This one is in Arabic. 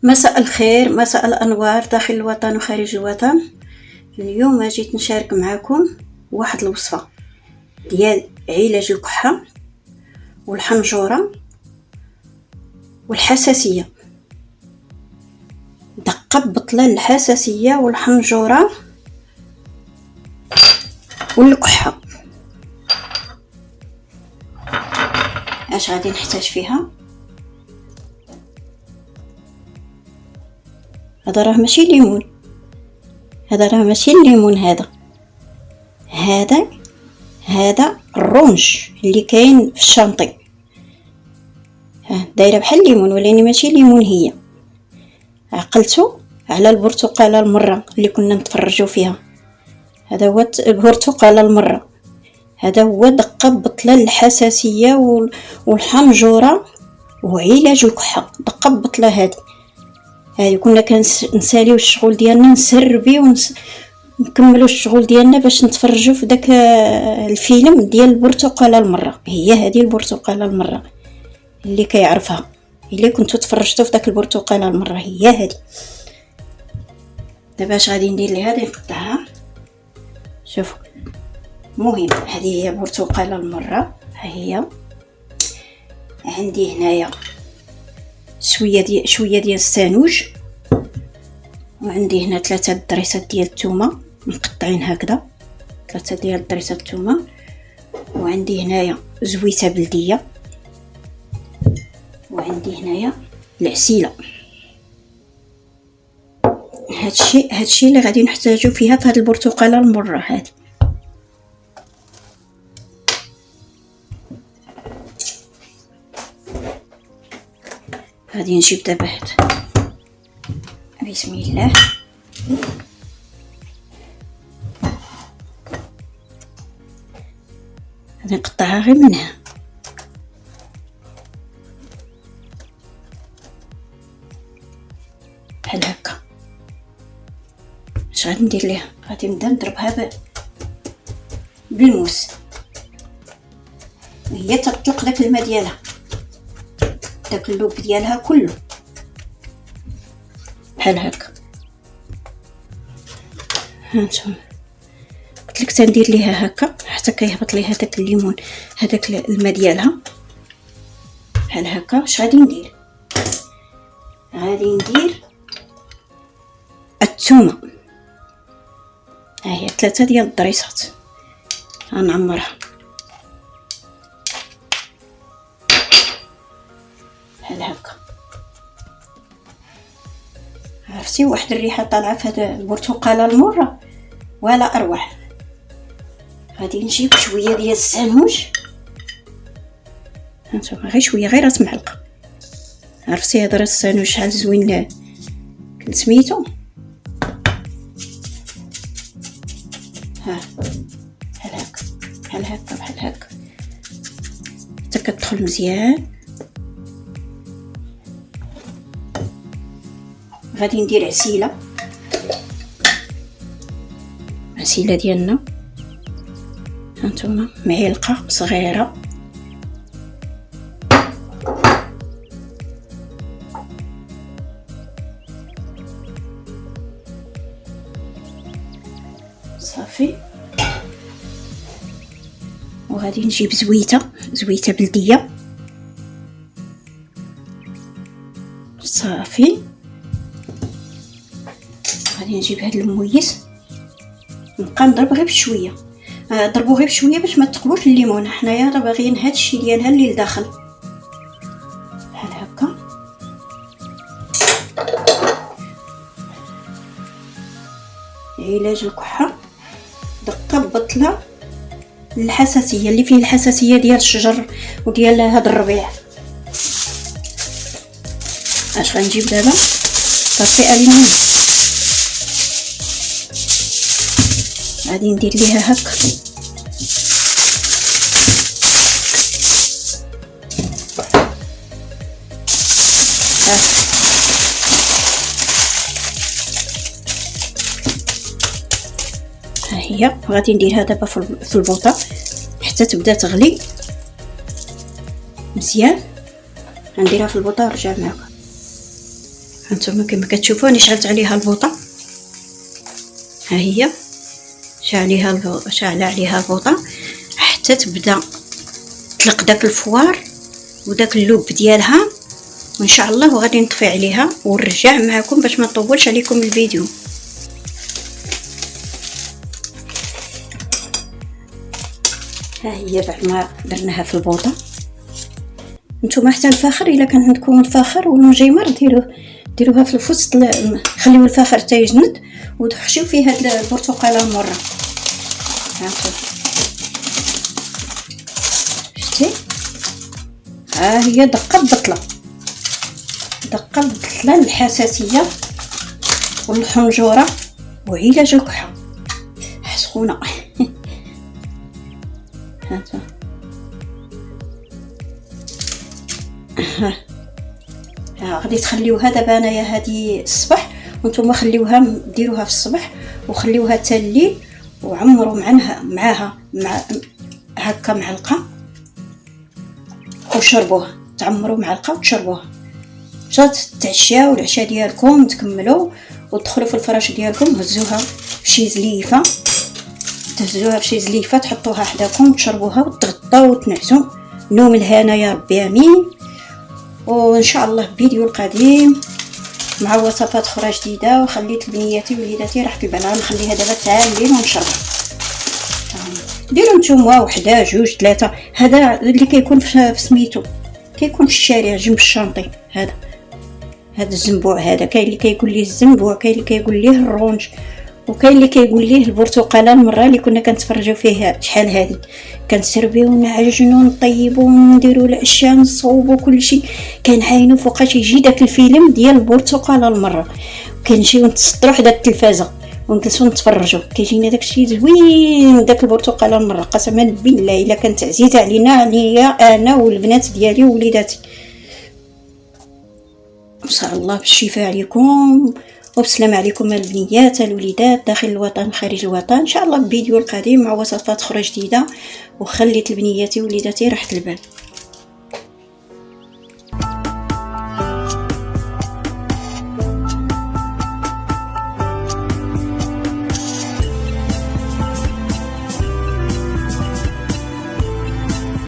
مساء الخير، مساء الأنوار داخل الوطن وخارج الوطن. اليوم جيت نشارك معكم واحد الوصفة ديال علاج الكحة والحنجرة والحساسية. دقة بطلة للحساسية والحنجرة والكحة. اش غادي نحتاج فيها؟ هذا راه ماشي ليمون، هذا الرونج اللي كاين في الشانطي. دايره بحال الليمون ولكن ماشي ليمون. هي عقلته على البرتقاله المره اللي كنا نتفرجوا فيها. هذا هو البرتقاله المره، هذا هو دقه بطله للحساسيه والحنجره وعلاج الكحه. دقه بطله هذه كنا كنساليو الشغل ديالنا، نسربي ونكملوا الشغل ديالنا باش نتفرجوا في داك الفيلم ديال البرتقاله المره. هي هذه البرتقاله المره اللي كيعرفها، اللي كنتو تفرجتوا في داك البرتقاله المره هي هذه. دابا اش غادي ندير ليها؟ غادي نقطعها. شوفوا، المهم هذه هي البرتقاله المره. ها هي عندي هنايا شويه ديال السانوج، وعندي هنا 3 دريسات ديال الثومه مقطعين هكذا، 3 ديال الدريسات الثومه، وعندي هنايا زويته بلديه، وعندي هنايا العسيله. هادشي اللي غادي نحتاجو فيها في هاد البرتقاله المره هذه. غادي نجيب دابا بسم الله. غادي نقطعها غير منها بحال هكا. اش غادي ندير ليها؟ غادي نبدا نضربها بالموس، وهي تطلق داك الماء ديالها، داك اللوب ديالها كله بحال هكا. هانتوما قلت لك تندير ليها هكا حتى كيهبط ليها داك الليمون، هذاك الماء ديالها بحال هكا. واش غادي ندير؟ غادي ندير الثومه. ها هي 3 ديال الضريسات، غنعمرها بحال هكا. عرفتي واحد الريحه طالعه في هذا البرتقاله المره ولا اروع. غادي نجيب شويه ديال السانوج، هانتوما غير شويه، غير راس معلقه. عرفتي هذا راس السانوج شحال زوين كنت سميتو. ها بحال هكا بحال هكا بحال هكا حتى كتدخل مزيان. غادي ندير عسيله ديالنا، هانتوما معلقه صغيره. صافي. وغادي نجيب زويته بلديه. صافي. غادي نجيب هذا المويس، نبقى نضرب غير بشويه، ضربوا غير بشويه باش ما تقبوش الليمون. حنايا راه باغيين هذا الشيء ديالها اللي لداخل بحال هكا. علاج الكحه، دقه بطله للحساسيه، اللي فيه الحساسيه ديال الشجر وديال هذا الربيع. اش غنجيب دابا؟ طرفي اليمون، غادي ندير ليها هكا. ها هي غادي نديرها دابا في البوطه حتى تبدا تغلي مزيان. غنديرها في البوطه ونرجع معكم. هانتوما كما كتشوفوني شعلت عليها البوطه، ها هي شاعله عليها البوطه حتى تبدا تطلق داك الفوار وداك اللوب ديالها، وان شاء الله وغادي نطفي عليها ونرجع معكم باش ما نطولش عليكم الفيديو. ها هي بعد ما درناها في البوطه. نتوما حتى الفاخر الا كان عندكم الفاخر والمجمر ديروها في الوسط، خليو الفاخر حتى يجند وتحشيو فيه هاد البرتقاله المره. هانتوما شتي، ها هي دقه البطله الحساسيه والحنجره وعلاج الكحه سخونه. هانتوما غادي تخليوها دابا انايا هذه الصباح، وانتم خليوها ديروها في الصباح وخليوها حتى الليل، وعمروا معاها هكا معلقه وشربوها، تعمروا معلقه وتشربوها جات تعشاو العشاء ديالكم، تكملوا وتدخلوا في الفراش ديالكم، هزوها بشي زليفه، تحطوها حداكم وتشربوها وتغطاو وتنعسوا. نوم الهنا يا ربي امين. وان شاء الله فيديو القادم مع وصفات اخرى جديده. وخليت لبنياتي ووليداتي راح البنان، نخليها دابا تاع الليل ونشربها. ديروا نتوما وحده جوج ثلاثه، هذا اللي كيكون في سميتو، كيكون في الشارع جنب الشانطي. هذا الزنبوع، هذا كاين اللي كيقول ليه الزنبوع، كاين اللي كيقول ليه الرونج، وكاين اللي كيقول ليه البرتقاله المره اللي كنا كنتفرجوا فيه شحال هذه، كنسربيو ونعجنو ونطيبو ونديرو العشاء نصوبو كلشي، كنعاينو فوقاش يجي داك الفيلم ديال البرتقاله المره، كنمشيو نتسطرو حدا التلفازه ونجلسو نتفرجوا، كيجينا داكشي زوين داك البرتقاله المره. قسما بالله الا كانت عزيزه عليا انا والبنات ديالي ووليداتي. وصلى الله بالشفاء عليكم وبسلام عليكم البنيات الوليدات داخل الوطن خارج الوطن. ان شاء الله بفيديو القادم مع وصفات اخرى جديده. وخليت البنياتي ووليداتي راحه البال.